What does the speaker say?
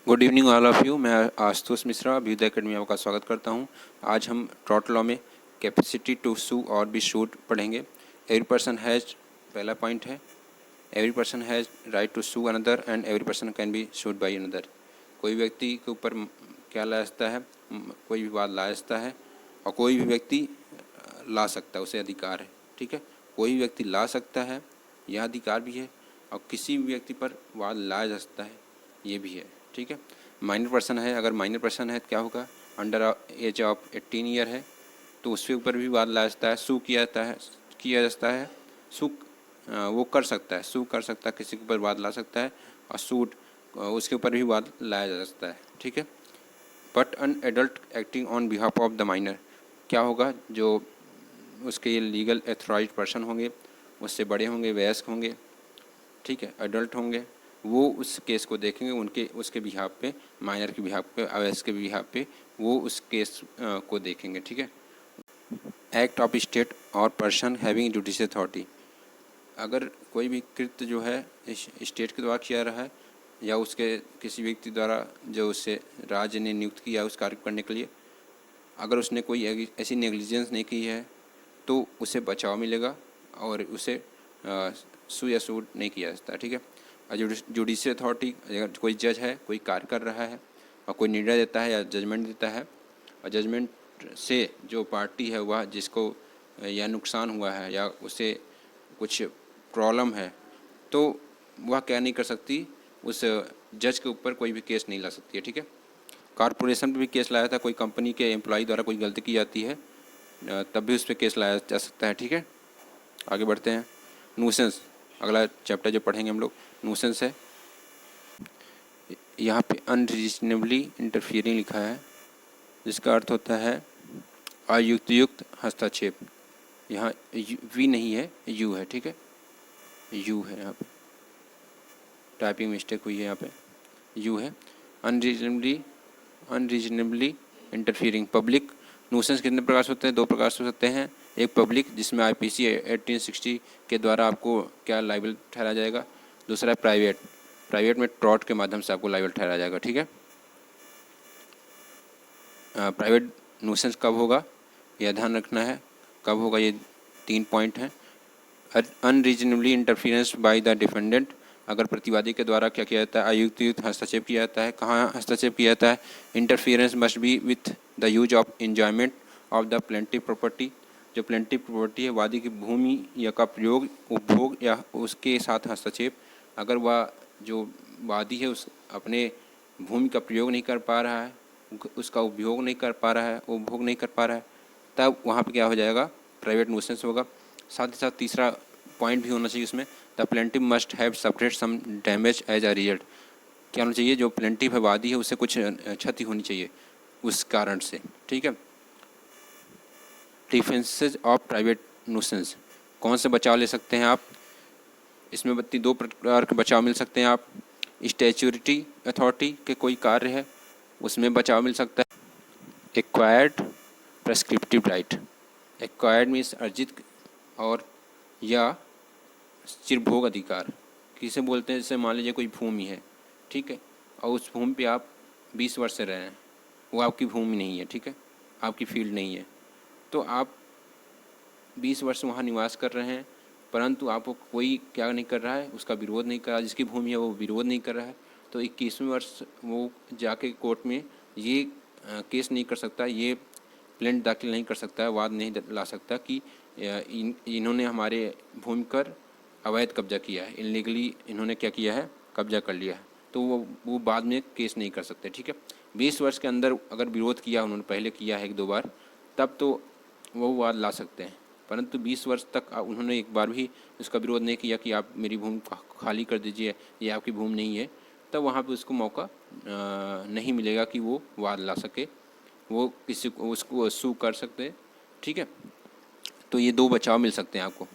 Good evening all of you. मैं Ashutosh Mishra Abhyuday academy में आपका स्वागत करता हूं। आज हम टॉर्ट लॉ में कैपेसिटी टू सू और बी शूड पढ़ेंगे। एवरी पर्सन हैज़, पहला पॉइंट है, every person has right to sue another and every person can be sued by another. कोई व्यक्ति के ऊपर क्या ला सकता है, कोई भी वाद ला सकता है और कोई भी व्यक्ति ला सकता है, उसे अधिकार है। ठीक है, कोई भी व्यक्ति ला सकता है, यह अधिकार भी है, और किसी भी व्यक्ति पर वाद लाया जा सकता है, ये भी है। ठीक है, माइनर पर्सन है, अगर माइनर पर्सन है तो क्या होगा, अंडर एज ऑफ 18 ईयर है तो उसके ऊपर भी वाद लाया जाता है, सू किया जाता है। सू वो कर सकता है, सू कर सकता है, किसी के ऊपर वाद ला सकता है, और सूट उसके ऊपर भी वाद लाया जा सकता है। ठीक है, but an adult acting on behalf of the minor, क्या होगा, जो उसके लीगल अथॉराइज्ड पर्सन होंगे, उससे बड़े होंगे, वयस्क होंगे, ठीक है, एडल्ट होंगे, वो उस केस को देखेंगे, उसके बिहाफ पे, माइनर के बिहाफ पे, अवयस्क के बिहाफ पे वो उस केस को देखेंगे। ठीक है, एक्ट ऑफ स्टेट और पर्सन हैविंग जुडिशियल अथॉरिटी, अगर कोई भी कृत्य जो है स्टेट के द्वारा किया रहा है या उसके किसी व्यक्ति द्वारा जो उससे राज्य ने नियुक्त किया उस कार्य करने के लिए, अगर उसने कोई ऐसी नेग्लिजेंस नहीं की है तो उसे बचाव मिलेगा और उसे सू या सूट नहीं किया जाता। ठीक है, जुडिशियल अथॉरिटी, अगर कोई जज है, कोई कार्य कर रहा है और कोई निर्णय देता है या जजमेंट देता है, और जजमेंट से जो पार्टी है वह जिसको या नुकसान हुआ है या उसे कुछ प्रॉब्लम है, तो वह क्या नहीं कर सकती, उस जज के ऊपर कोई भी केस नहीं ला सकती है। ठीक है, कॉरपोरेशन पर भी केस लाया था, कोई कंपनी के एम्प्लॉय द्वारा कोई गलती की जाती है तब भी उस पर केस लाया जा सकता है। ठीक है, आगे बढ़ते हैं। न्यूसेंस, अगला चैप्टर जो पढ़ेंगे हम लोग, न्यूसेंस है। यहाँ पे अनरीजनेबली इंटरफियरिंग लिखा है, जिसका अर्थ होता है अयुक्तयुक्त हस्तक्षेप। यहाँ वी नहीं है, यू है। ठीक है, यू है, यहाँ पे टाइपिंग मिस्टेक हुई है, यहाँ पे यू है। Unreasonably interfering. पब्लिक न्यूसेंस कितने प्रकार से होते हैं? दो प्रकार से हो सकते हैं। एक पब्लिक, जिसमें IPC 1860 के द्वारा आपको क्या लाइबल ठहराया जाएगा। दूसरा है प्राइवेट, प्राइवेट में ट्रॉट के माध्यम से आपको लाइबल ठहराया जाएगा। ठीक है, प्राइवेट न्यूसेंस कब होगा यह ध्यान रखना है, कब होगा, ये 3 पॉइंट हैं। Unreasonably interference by the defendant, अगर प्रतिवादी के द्वारा क्या किया जाता है, अयुक्तयुक्त हस्तक्षेप किया जाता है। कहाँ हस्तक्षेप किया जाता है? Interference must be with the use of enjoyment of the plaintiff property, जो प्लेंटिव प्रॉपर्टी है, वादी की भूमि या का प्रयोग, उपभोग या उसके साथ हस्तक्षेप। अगर वह जो वादी है उस अपने भूमि का प्रयोग नहीं कर पा रहा है, उसका उपयोग नहीं कर पा रहा है, उपभोग नहीं कर पा रहा है, तब वहाँ पे क्या हो जाएगा, प्राइवेट न्यूसेंस होगा। साथ ही साथ तीसरा पॉइंट भी होना चाहिए उसमें, the plaintiff must have suffered some damage as a result, क्या होना चाहिए, जो प्लेंटिव है, वादी है, उससे कुछ क्षति होनी चाहिए उस कारण से। ठीक है, डिफेंसेज ऑफ प्राइवेट न्यूसेंस, कौन से बचाव ले सकते हैं आप? इसमें 2 प्रकार के बचाव मिल सकते हैं आप। स्टैच्यूटरी अथॉरिटी के कोई कार्य है उसमें बचाव मिल सकता है। Acquired prescriptive right, acquired means अर्जित और या चिरभोग अधिकार किसे बोलते हैं? जैसे मान लीजिए कोई भूमि है, ठीक है, और उस भूमि पे आप 20 वर्ष से रहे हैं, वो आपकी भूमि नहीं है, ठीक है, आपकी फील्ड नहीं है, तो आप 20 वर्ष वहाँ निवास कर रहे हैं, परंतु आपको कोई क्या नहीं कर रहा है, उसका विरोध नहीं कर रहा, जिसकी भूमि है वो विरोध नहीं कर रहा है, तो 21वें वर्ष वो जाके कोर्ट में ये केस नहीं कर सकता, ये प्लेंट दाखिल नहीं कर सकता है, वाद नहीं ला सकता कि इन्होंने हमारे भूमि पर अवैध कब्जा किया है, इनलीगली इन्होंने क्या किया है, कब्जा कर लिया है, तो वो बाद में केस नहीं कर सकते। ठीक है, 20 वर्ष के अंदर अगर विरोध किया, उन्होंने पहले किया है 1-2 बार, तब तो वो वाद ला सकते हैं, परंतु 20 वर्ष तक उन्होंने एक बार भी उसका विरोध नहीं किया कि आप मेरी भूमि खाली कर दीजिए, ये आपकी भूमि नहीं है, तब वहाँ पे उसको मौका नहीं मिलेगा कि वो वाद ला सके, वो किसी को उसको सू कर सकते हैं। ठीक है, तो ये 2 बचाव मिल सकते हैं आपको।